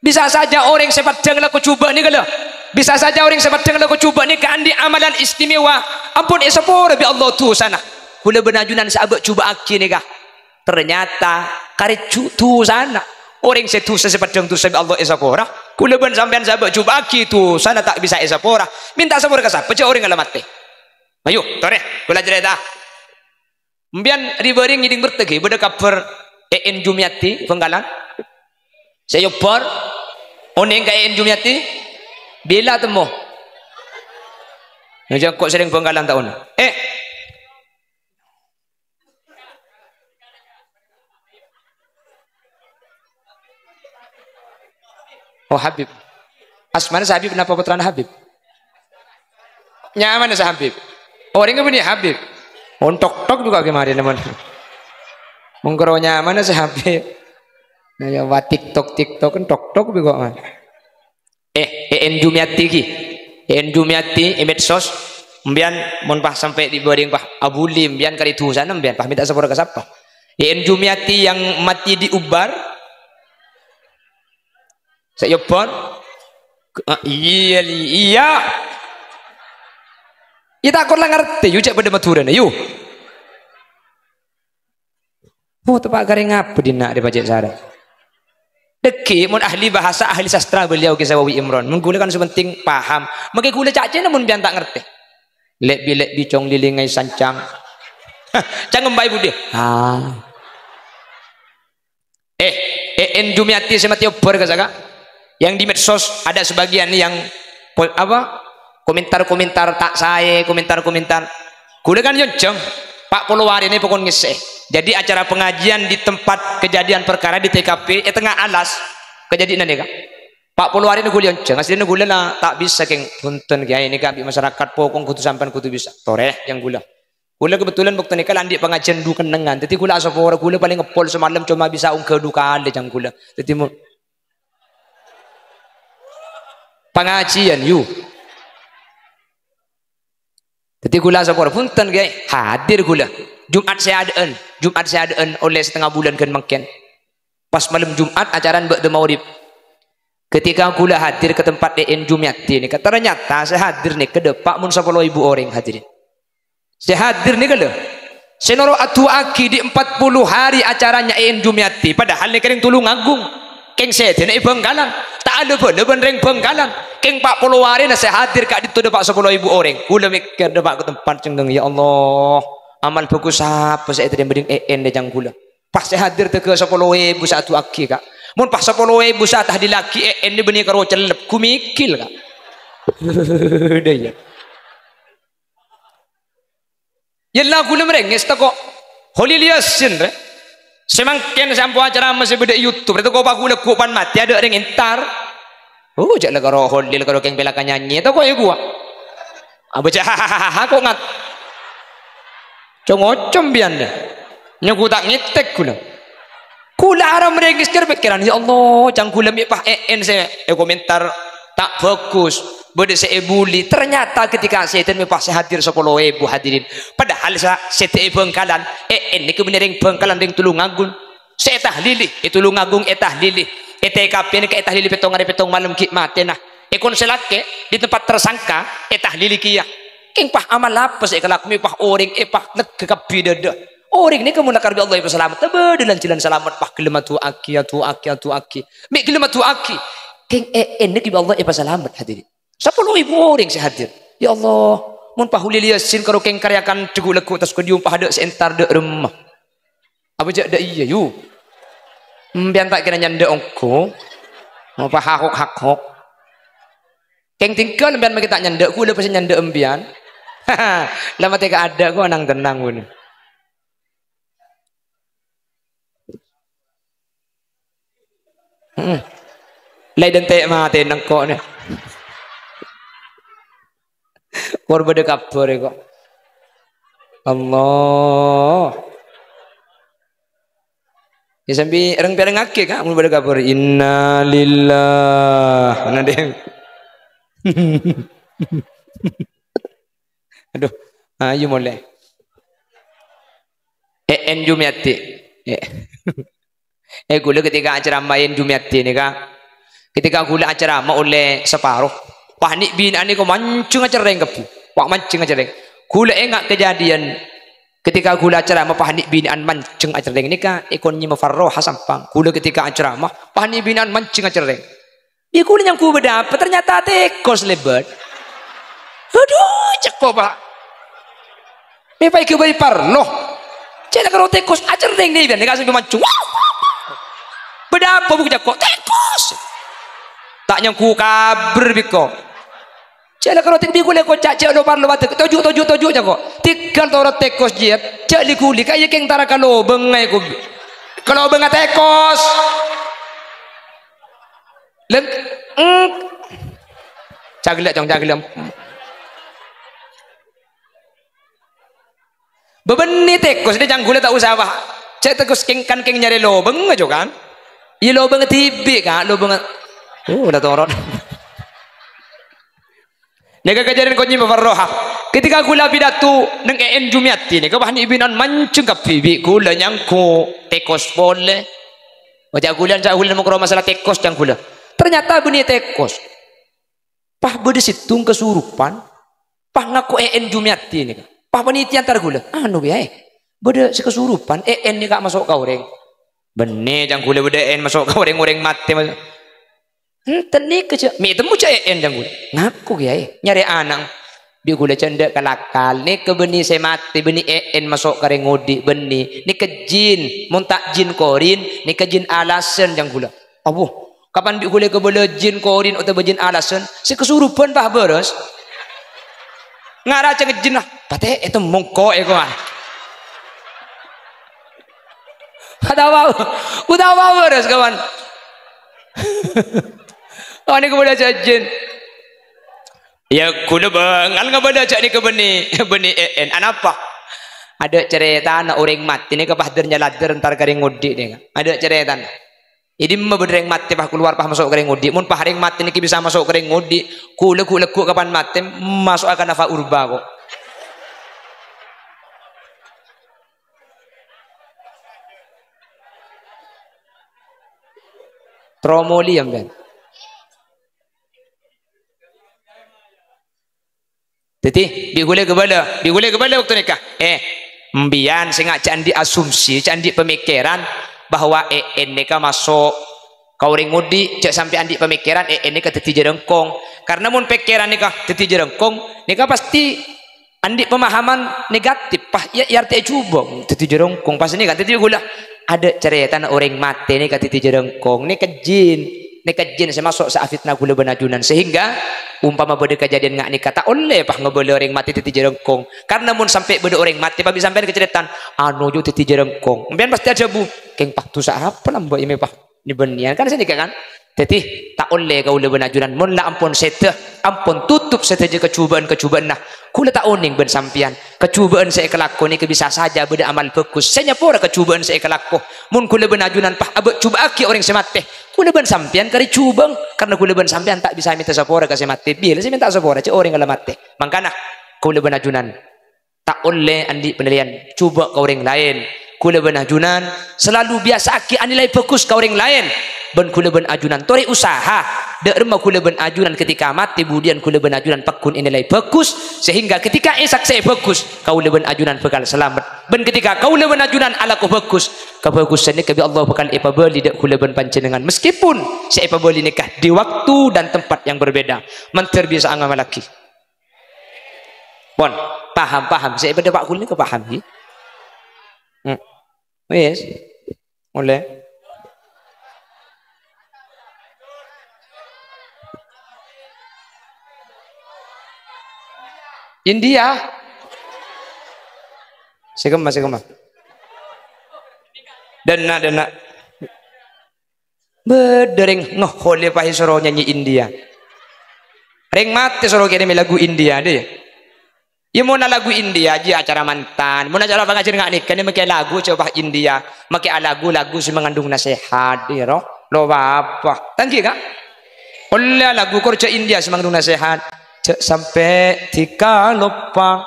Bisa saja orang sepedang laku coba ni kalau. Bisa saja orang sepedang laku coba ni andi amalan istimewa. Ampun sepora bi Allah tu sana. Kula benajunan sahabat coba aki ni kah. Ternyata kare tu sana orang setu sepedang tu sampai Allah esapora kulaban sampean sahabat coba aki tu sana tak bisa esapora minta sapora ke siapa orang alamat teh ayo tore kula cerita mbian ribering ngiding bertegi beda kabar en Jumiati Penggalan saya por oneng ka en Jumiati bila temu ngajak kok sering Penggalan tahun oh Habib. Asmana Habib napa putrana Habib? Nyaman sa Habib. Orang ini Habib. Ontok-tok juga kemarin teman. Mengkoro nyaman sa Habib. Nah ya wa TikTok kan tok-tok juga man. En Jumiati ki. En Jumiati medsos mbian mun pah sampai di boarding pah Abulim mbian kali tusan mbian pah minta sepura ke siapa? En Jumiati yang mati di Ubar saya pun iya kita kau lah ngerti yuk cek pada maturan yuk oh tepak garing apa dina di pajak sarah deki mun ahli bahasa ahli sastra beliau kisah Wawi Imron menggulakan sepenting paham mungkin gula cacing namun biar tak ngerti lek bilek bicong lilingai sancang canggem bayi budi en Jumiati sama tiopor kasaka yang di medsos ada sebagian yang apa komentar-komentar tak saya komentar-komentar kuda kan jonceng Pak Polowari ini pokoknya ngeseh jadi acara pengajian di tempat kejadian perkara di TKP tengah alas kejadian ini kan Pak Polowari ini gue jonceng aslinya gue lah tak bisa keng punten kayak ini kan masyarakat pokong kutu sampan kutu bisa toreh yang gula kebetulan waktu nikah landik pengajian du kenengan jadi gula asapora gula paling ngepol semalam cuma bisa ungke du kali jang gula jadi pengajian yuk jadi gula sapor punten gay hadir gula Jumat saya adaan oleh setengah bulan kan makin pas malam Jumat ajaran ba'da maurib ketika gula hadir ke tempat en Jumiati ini ternyata saya hadir nih ke depak mun 10.000 orang hadirin saya hadir nih kalau senoro atu aki di 40 hari acaranya en Jumiati padahal nih kering tulung agung keng saya tidak Benggalan tak ada pun ring Benggalan keng Pak Polowari na saya hadir kak itu depak 10.000 orang gula mikir depak ke tempat cengdeng ya Allah amal bagus apa saya tidak mending en dejang gula pas saya hadir ke 10.000 satu aki kak mun pas 10.000 satu hadi laki en ni benih karo celep ku mikil kak dah ya yalla gula merengis tak kok holiliasin re semangken sampo acara masih beda YouTube itu kau pakai gula kupan mati ada orang entar oh jangan karo holil karo keng belakan nyanyi itu kok ya gua abaca hahaha kok ngat congocom bianda nyoku tak ngetek kula aram merengis pikiran ya Allah cang kula mi pah en saya komentar tak bagus bode saya bully ternyata ketika saya pas saya hadir 10.000 hadirin padahal saya Bengkalan ini kebenaran Bengkalan ring Tulungagung saya tahlili Tulungagung tahlili TKP ini ke tahlili petong malam kikmate nah konselat ke di tempat tersangka tahlili kia king pah amal apa saya kelak mi pah orang pah nek kekabidada orang ini kemudian karbi Allah ibu selamat tebedelan jalan selamat pah kelematu aki mi kelematu aki king ini kiba Allah ibu selamat hadirin 10.000 orang saya hadir ya Allah mun pahuli liasin karo keng karyakan cegu leku tas kodium pahada sentar de remah apa jak da iya yu mbian tak kena nyanda ongko mau pahakok keng tinggal mbian kita nyanda ku lepas nyanda mbian Lama teka ada kok nang tenang pun. Lai dentek mati nang kok ne. Korban de kabur kok. Allah. Ya sampai orang pada ngake kan mun pada kabur inna lillah. Mana deh. Aduh. Ayo mulai. En Jumiati. Gula ketika acara main Jumiati ni kak. Ketika gula acara mau oleh separuh. Panik bin ani ko mancung acara rengkepu. Pak mancung acara reng. Gula enggak kejadian. Ketika gula ceramah panik binaan mancing acara reng ni kak. Ikonnya mafarroh sampang. Gula ketika ceramah panik binaan mancing acara reng. Ya gula yang ku berdapat ternyata tekos lebat. Aduh cekpo pak. Mepai ke bayi parloh. Cela kalau tekos acara reng ni biar nekasih mancung. Berapa buku cekpo tekos. Tak nyangku kabar biko. Cela kalau tek biku leko cak cek lo parlo batek. Tojuk cako. Tigal toro tekos jet. Cak likuli kaya keng tara kalau bengai ku. Kalau bengai tekos. Leng. Cagilak jong cagilak. Bebeni tekos dia jangan gula tak usah apa. Cek tekos keng kan keng nyari lobeng aja kan. Iya lobeng tibi kan lobeng. Udah torot. Nega kejadian kau nyimpa farroha. Ketika gula pidato neng en Jumiati ni, kau bahani ibinan mancung kapibi gula nyangku tekos boleh. Wajah gula mau kerja masalah tekos yang gula. Ternyata bunyi tekos. Pah bede situng kesurupan. Pah ngaku en Jumiati ni. Pah penitian tar gula. Anu biaya. Bede si kesurupan. En ni kak masuk kau reng. Benih jang gula bede en masuk kau reng mati masuk. Teni kerja, mi temu cak en janggut. Ngaku kiai, nyari anak. Dia gula cendek kalakal. Ni ke beni saya mati, beni en masuk kareng ngodi beni. Ni ke jin, muntak jin korin. Ni ke jin alasan jang gula. Abu, kapan dia gula ke bela jin korin atau bejin alasan? Si kesurupan bah beres. Ngarah ceng jin lah. Pateh itu mongko ekor. Udah apa beres kawan? Oh ni kepada jin. Ya kuda bengal kepada cak ni ke beni en. Anapa? Ada cerita anak orang mati ni kepahdernya ladder entar kering ngudi ni. Ada cerita. Jadi memberdeng mati pah keluar pah masuk kering ngudi. Mun pah ring mati ni bisa masuk kering ngudi. Kule kapan mati masuk akan nafa urba kok. Tromoli yang ben. Jadi digule kebala waktu nikah. Mbian singak candi asumsi, candi pemikiran bahwa nikah masuk kau ringudi cak sampai andi pemikiran nikah teti jerengkong. Karena mun pikiran nikah teti jerengkong, nikah pasti andi pemahaman negatif. Pah ya arti coba teti jerengkong pas nikah teti gula. Ada cerita orang mati nikah teti jerengkong, nikah jin saya masuk saafitna gula benajunan sehingga umpama beda kejadian ngak nikah tak oleh pah ngebeli orang mati titi jerengkong karena mun sampai beda orang mati pagi sampai keceritaan anu ju titi jerengkong mbian pasti ada bu keng pak tu apa lah mbak ini pah ni benian kan saya nikah kan teti tak oleh kau le benajunan mun la ampun seteh ampun tutup seteh kecubaan nah kula tak oning ben sampian kecubaan saya kelakko ni bisa saja beda amal bagus saya nyapora kecubaan saya kelakko mun kula benajunan pah abek cuba aki orang semateh kula ben sampian kari cubang karena kula ben sampian tak bisa minta sapora ka semate bila saya minta sapora ce orang ngalamate mangkana kula benajunan tak oleh andi penilaian coba ke orang lain kula benajunan selalu biasa aki anilai bagus ke orang lain ben kula ben ajunan tori usaha derma kula ben ajunan ketika mati kemudian kula ben ajunan pakun nilai bagus sehingga ketika esak saya bagus kau ben ajunan bakal selamat ben ketika kau ben ajunan ala kau bagus kebagusan ni kebi Allah bakal ipabeli dak kula ben panjenengan meskipun saya ipabeli nikah di waktu dan tempat yang berbeda menter biasa angam laki pon paham saya pada pak kula kepaham ni wes oleh India Segema. Dana. Bedereng ngehole pahi soro nyanyi India. Ring mati soro kene lagu India deh. Ya mau lagu India aja acara mantan. Mau acara pengajian nggak nih? Kan make lagu coba India, make lagu sih mengandung nasihat, ya roh. Lo apa? Tangki kak? Oleh lagu kerja India sih mengandung nasihat. Cek sampai tika lupa.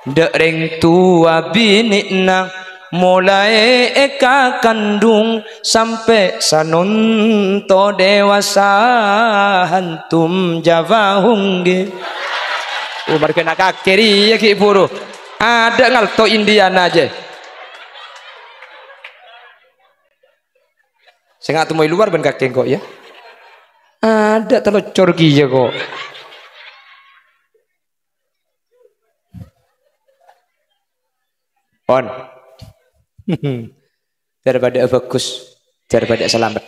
Dering tua binikna mulai eka kandung sampai sanunto dewasa hantum Jawa hungge. Umar kena kakeri ya ki buru. Ada ngalto Indian aja. Saya nggak temui luar ben kakek kok ya. Ada telur ya kok. On. Daripada bagus, daripada selamat.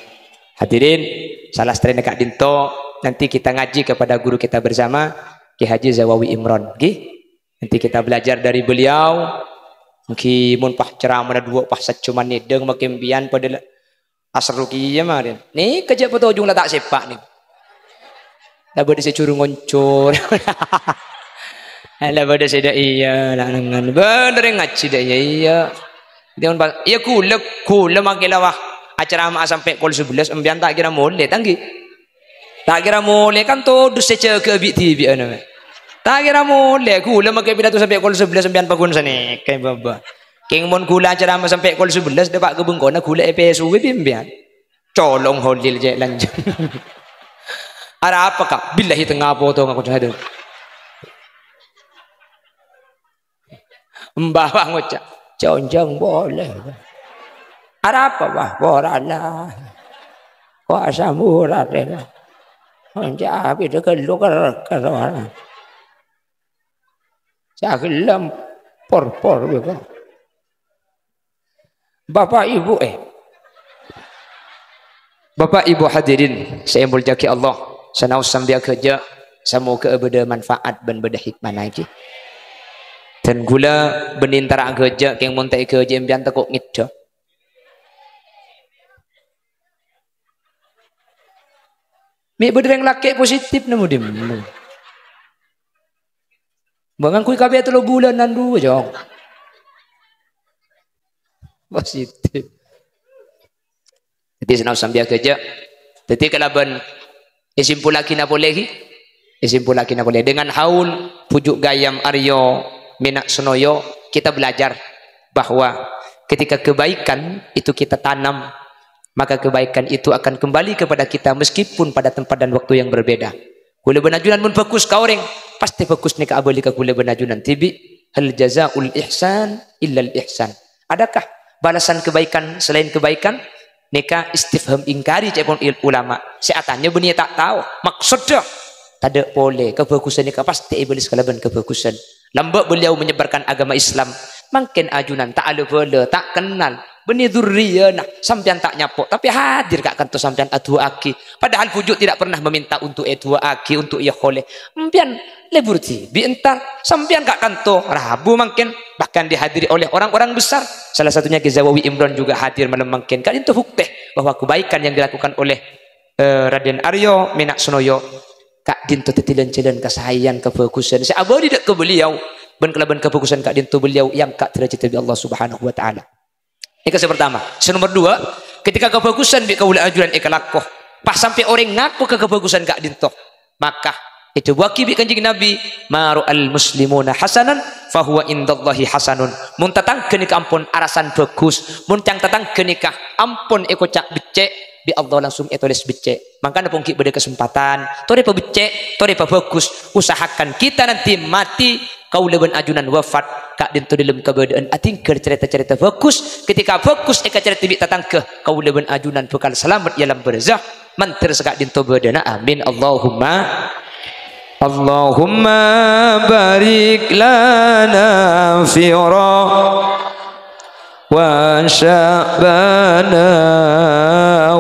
Hadirin, salah strene Kak Dinto, nanti kita ngaji kepada guru kita bersama Ki Haji Zawawi Imron. Nanti kita belajar dari beliau. Mungkin mun pah ceramah dua pah sacuman ni deng makin bian pada asruki ya marin. Nih kerja foto ujung tak sepak nih. Dah berde securu ngoncor. Lah berde seda iya lanangan. Bener ngaji dah iya. Dia on iya kula makilawa acara ma sampai kol 11 embian tak kira mole tanggi. Tak kira mole kan to dus secek ke bi TV ana. Tak kira mole kula makai pidato sampai kol 11 embian pagun sane kayak baba. King mon kula acara ma sampai kol 11 dapat ke bengkona kula EPSU bimbian. Colong holil je lanjut. Ada apa kak? Billahi tengah foto ngaku cahaya. Mbah ngocak. Jonjong boleh. Ada apa bah? Borala. Kuasa murah deh. Onja api deket lu kerana. Cakelam por juga. Bapak Ibu Bapak Ibu hadirin, saya muljaki Allah. Sanau sambil kerja, semoga beda manfaat dan beda hikmah lagi. Dan gula benintara kerja, yang montai kerja embian takut ngidda. Mek beda yang laki positif namu dim. Bangang kui kabeh 3 bulanan dulu jong. Positif. Jadi senau sambil kerja. Jadi kalaban isimpul lagi na boleh dengan haul pujuk gayam Aryo Minak Sonoyo kita belajar bahwa ketika kebaikan itu kita tanam maka kebaikan itu akan kembali kepada kita meskipun pada tempat dan waktu yang berbeda. Kula benajunan mun bagus ka orang pasti bagus nih ka abali ka kula benajunan tibi hal jazaul ihsan illa al ihsan. Adakah balasan kebaikan selain kebaikan? Neka istifham ingkari cepon ulama. Seatannya benih tak tahu maksudnya tak boleh kebagusan neka pasti iblis kalaban kebagusan. Lambak beliau menyebarkan agama Islam makin ajunan tak ada boleh tak kenal benih dzurriyana sampean tak nyapok tapi hadir kak kanto sampean adu aki padahal pujuk tidak pernah meminta untuk adu aki untuk ia khole sampean leburti bientar sampean kak kanto rabu makin bahkan dihadiri oleh orang-orang besar salah satunya Ki Zawawi Imron juga hadir malam makin kan itu bukti bahwa kebaikan yang dilakukan oleh Raden Aryo Minak Sonoyo Kak Dinto tetilan-tilan kesayangan kebagusan saya abadi dak ke beliau ben kelaban kebagusan Kak Dinto beliau yang kak derajat dari Allah Subhanahu wa taala. Ini yang pertama. Nomor 2, ketika kebagusan bi kaula ajuran ikalakoh pas sampai orang ngaku ke kebagusan Kak Dinto maka itu waki bi kanjeng Nabi maru al muslimuna hasanan fahuwa indallahi hasanun mun tatang kenika ampun arasan bagus mun cang tatang kenika ampun eko cak becek bi Allah langsung etoles becek makanya pun beda kesempatan tore pa becek tore pa bagus usahakan kita nanti mati kaula ben ajunan wafat Kak Dinto dalam keberadaan atingker cerita-cerita bagus ketika bagus eka cerita bi tatang ke kaula ben ajunan bekal selamat dalam barzakh mantir Kak Dinto bedana amin Allahumma barik lana fi wa sya'bana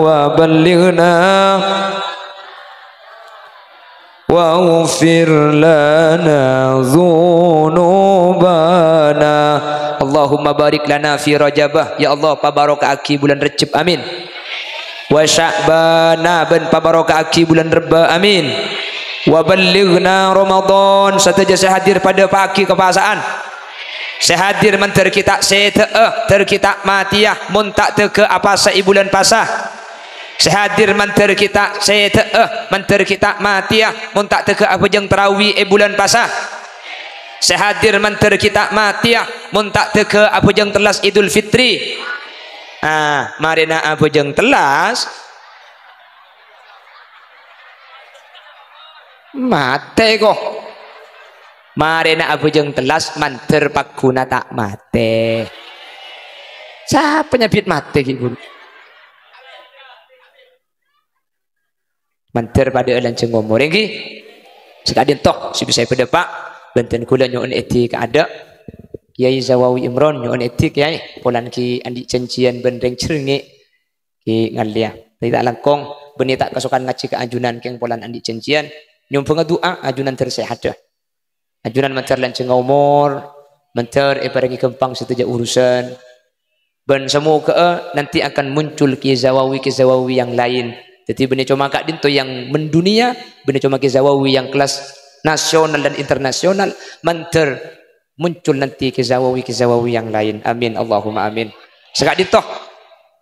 wa ballighna wa ufir lana dhunubana sya'bana. Allahumma barik lana fi rajabah, ya Allah pabarokah aki bulan Rajab, amin. Wa sya'bana ben pabarokah aki bulan Reba, amin. Wa ballighna Ramadan, sataja saya hadir pada pagi kepasaan. Saya hadir mentar kita ter kita matiah mun tak teke apa sa bulan pasah. Saya hadir mentar kita mentar kita matiah mun tak teke apa jeng tarawih bulan pasah. Saya hadir mentar kita matiah mun tak teke apa jeng telas Idul Fitri. Marina apa jeng telas mate kok. Marina apa jeng telas manter pakuna tak mate. Siapa penyebut mate gitu? Manter pada elan cengomor lagi. Sekadin tok si bisa pada pak benten kula nyon etik ada. Kiai Zawawi Imron nyon etik kiai polan ki andi cencian bendeng ceringe ki ngalia. Tidak langkong beni tak kesukaan ngaji ke ajunan keng polan andi cencian nyum pengadua ajunan tersehat. Ajunan mentar lanceng umur, mentar pergi kempang setuju urusan. Ben semua ke nanti akan muncul kizawawi yang lain. Jadi benih cuma kak dinto yang mendunia, benih cuma kizawawi yang kelas nasional dan internasional, mentar muncul nanti kizawawi yang lain. Amin Allahumma amin. Sekak dinto.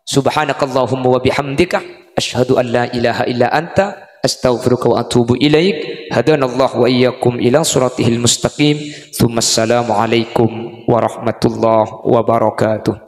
Subhanakallahumma wa bihamdika asyhadu an la ilaha illa anta astaghfiruka wa atubu ilaik. Hadanallahu wa iyyakum ila siratihil mustaqim. Tsumma assalamu alaikum warahmatullahi wabarakatuh.